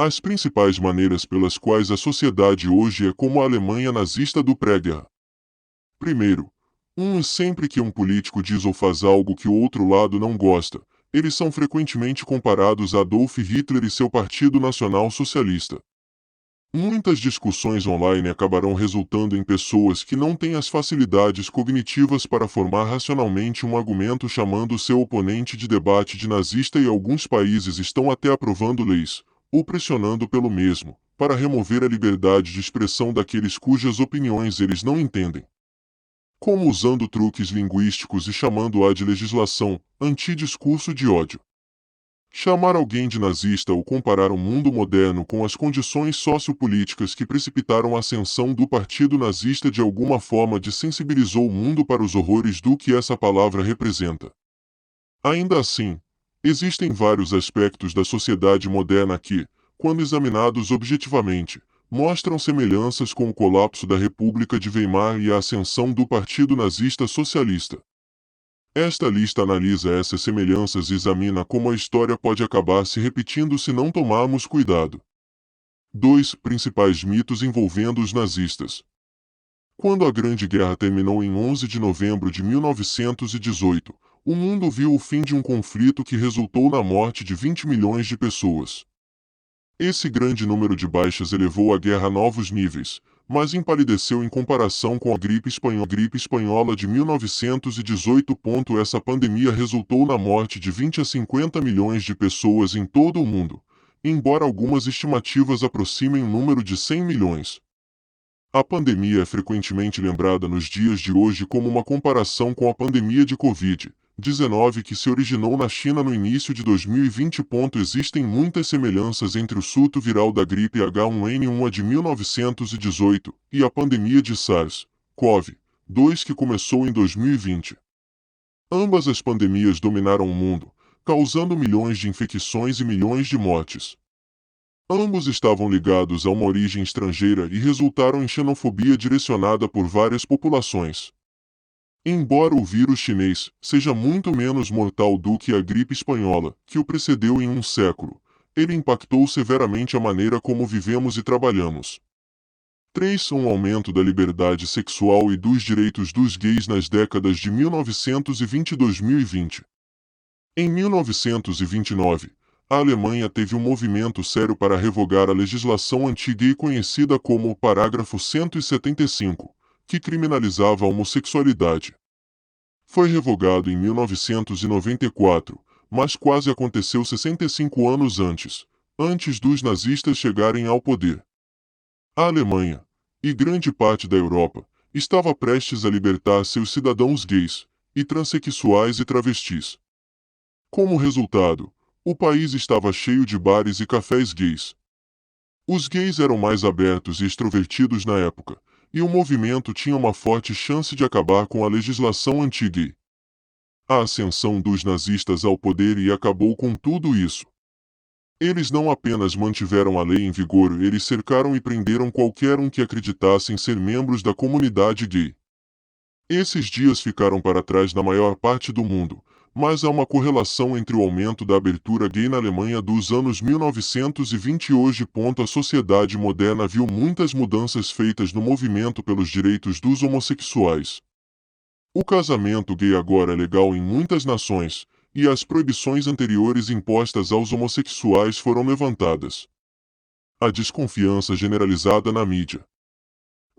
As principais maneiras pelas quais a sociedade hoje é como a Alemanha nazista do pré-guerra. Primeiro, sempre que um político diz ou faz algo que o outro lado não gosta, eles são frequentemente comparados a Adolf Hitler e seu Partido Nacional Socialista. Muitas discussões online acabarão resultando em pessoas que não têm as facilidades cognitivas para formar racionalmente um argumento chamando seu oponente de debate de nazista e alguns países estão até aprovando leis, ou pressionando pelo mesmo, para remover a liberdade de expressão daqueles cujas opiniões eles não entendem. Como usando truques linguísticos e chamando-a de legislação, antidiscurso de ódio. Chamar alguém de nazista ou comparar o mundo moderno com as condições sociopolíticas que precipitaram a ascensão do partido nazista de alguma forma desensibilizou o mundo para os horrores do que essa palavra representa. Ainda assim, existem vários aspectos da sociedade moderna que, quando examinados objetivamente, mostram semelhanças com o colapso da República de Weimar e a ascensão do Partido Nazista Socialista. Esta lista analisa essas semelhanças e examina como a história pode acabar se repetindo se não tomarmos cuidado. 2. Principais mitos envolvendo os nazistas. Quando a Grande Guerra terminou em 11 de novembro de 1918, o mundo viu o fim de um conflito que resultou na morte de 20 milhões de pessoas. Esse grande número de baixas elevou a guerra a novos níveis, mas empalideceu em comparação com a gripe espanhola de 1918. Essa pandemia resultou na morte de 20 a 50 milhões de pessoas em todo o mundo, embora algumas estimativas aproximem o número de 100 milhões. A pandemia é frequentemente lembrada nos dias de hoje como uma comparação com a pandemia de Covid-19 que se originou na China no início de 2020. Existem muitas semelhanças entre o surto viral da gripe H1N1 de 1918 e a pandemia de SARS-CoV-2 que começou em 2020. Ambas as pandemias dominaram o mundo, causando milhões de infecções e milhões de mortes. Ambos estavam ligados a uma origem estrangeira e resultaram em xenofobia direcionada por várias populações. Embora o vírus chinês seja muito menos mortal do que a gripe espanhola, que o precedeu em um século, ele impactou severamente a maneira como vivemos e trabalhamos. 3. Um aumento da liberdade sexual e dos direitos dos gays nas décadas de 1920 e 2020. Em 1929, a Alemanha teve um movimento sério para revogar a legislação anti-gay conhecida como o Parágrafo 175, que criminalizava a homossexualidade. Foi revogado em 1994, mas quase aconteceu 65 anos antes dos nazistas chegarem ao poder. A Alemanha, e grande parte da Europa, estava prestes a libertar seus cidadãos gays, e transexuais e travestis. Como resultado, o país estava cheio de bares e cafés gays. Os gays eram mais abertos e extrovertidos na época, e o movimento tinha uma forte chance de acabar com a legislação anti-gay. A ascensão dos nazistas ao poder acabou com tudo isso. Eles não apenas mantiveram a lei em vigor, eles cercaram e prenderam qualquer um que acreditasse em ser membros da comunidade gay. Esses dias ficaram para trás na maior parte do mundo, mas há uma correlação entre o aumento da abertura gay na Alemanha dos anos 1920 e hoje. A sociedade moderna viu muitas mudanças feitas no movimento pelos direitos dos homossexuais. O casamento gay agora é legal em muitas nações, e as proibições anteriores impostas aos homossexuais foram levantadas. A desconfiança generalizada na mídia.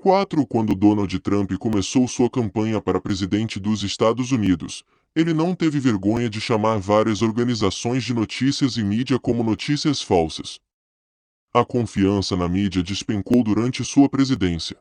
4. Quando Donald Trump começou sua campanha para presidente dos Estados Unidos, ele não teve vergonha de chamar várias organizações de notícias e mídia como notícias falsas. A confiança na mídia despencou durante sua presidência.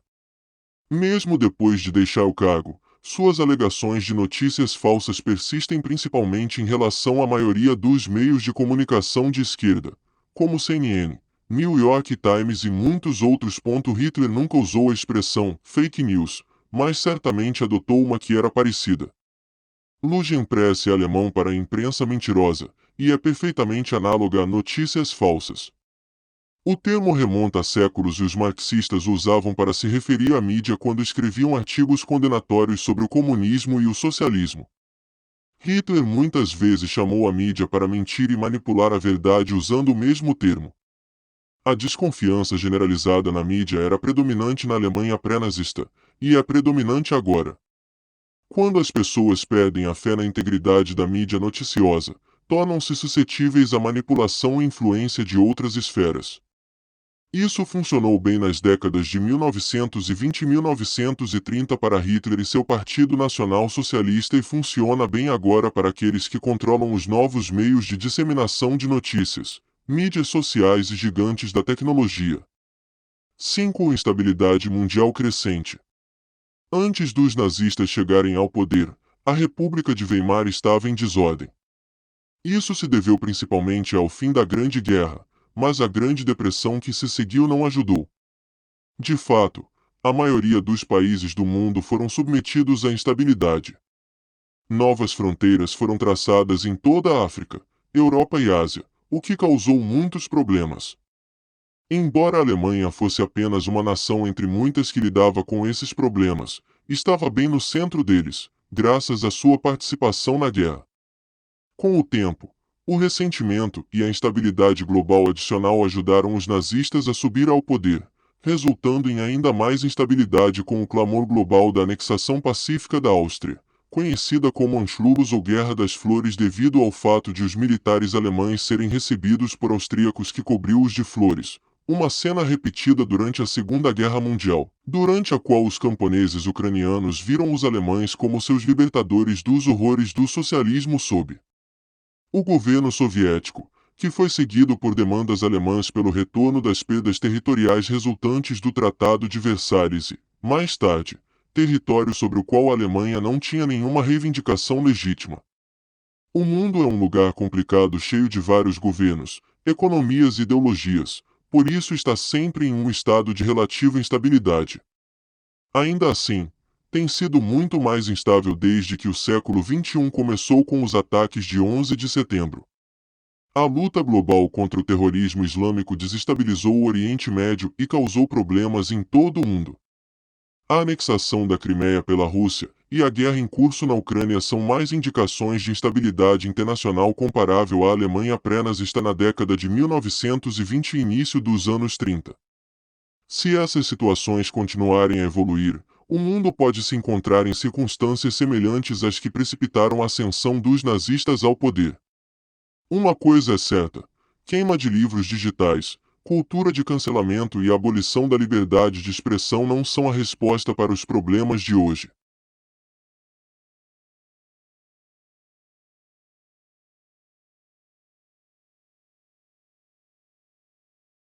Mesmo depois de deixar o cargo, suas alegações de notícias falsas persistem principalmente em relação à maioria dos meios de comunicação de esquerda, como CNN, New York Times e muitos outros. Hitler nunca usou a expressão fake news, mas certamente adotou uma que era parecida. Lugenpresse é alemão para imprensa mentirosa, e é perfeitamente análoga a notícias falsas. O termo remonta a séculos e os marxistas o usavam para se referir à mídia quando escreviam artigos condenatórios sobre o comunismo e o socialismo. Hitler muitas vezes chamou a mídia para mentir e manipular a verdade usando o mesmo termo. A desconfiança generalizada na mídia era predominante na Alemanha pré-nazista, e é predominante agora. Quando as pessoas perdem a fé na integridade da mídia noticiosa, tornam-se suscetíveis à manipulação e influência de outras esferas. Isso funcionou bem nas décadas de 1920 e 1930 para Hitler e seu Partido Nacional Socialista e funciona bem agora para aqueles que controlam os novos meios de disseminação de notícias, mídias sociais e gigantes da tecnologia. 5. Instabilidade mundial crescente. Antes dos nazistas chegarem ao poder, a República de Weimar estava em desordem. Isso se deveu principalmente ao fim da Grande Guerra, mas a Grande Depressão que se seguiu não ajudou. De fato, a maioria dos países do mundo foram submetidos à instabilidade. Novas fronteiras foram traçadas em toda a África, Europa e Ásia, o que causou muitos problemas. Embora a Alemanha fosse apenas uma nação entre muitas que lidava com esses problemas, estava bem no centro deles, graças à sua participação na guerra. Com o tempo, o ressentimento e a instabilidade global adicional ajudaram os nazistas a subir ao poder, resultando em ainda mais instabilidade com o clamor global da anexação pacífica da Áustria, conhecida como Anschluss ou Guerra das Flores devido ao fato de os militares alemães serem recebidos por austríacos que cobriu-os de flores, uma cena repetida durante a Segunda Guerra Mundial, durante a qual os camponeses ucranianos viram os alemães como seus libertadores dos horrores do socialismo sob o governo soviético, que foi seguido por demandas alemãs pelo retorno das perdas territoriais resultantes do Tratado de Versalhes e, mais tarde, território sobre o qual a Alemanha não tinha nenhuma reivindicação legítima. O mundo é um lugar complicado cheio de vários governos, economias e ideologias, por isso está sempre em um estado de relativa instabilidade. Ainda assim, tem sido muito mais instável desde que o século XXI começou com os ataques de 11 de setembro. A luta global contra o terrorismo islâmico desestabilizou o Oriente Médio e causou problemas em todo o mundo. A anexação da Crimeia pela Rússia e a guerra em curso na Ucrânia são mais indicações de instabilidade internacional comparável à Alemanha pré-nazista na década de 1920 e início dos anos 30. Se essas situações continuarem a evoluir, o mundo pode se encontrar em circunstâncias semelhantes às que precipitaram a ascensão dos nazistas ao poder. Uma coisa é certa: queima de livros digitais, cultura de cancelamento e abolição da liberdade de expressão não são a resposta para os problemas de hoje.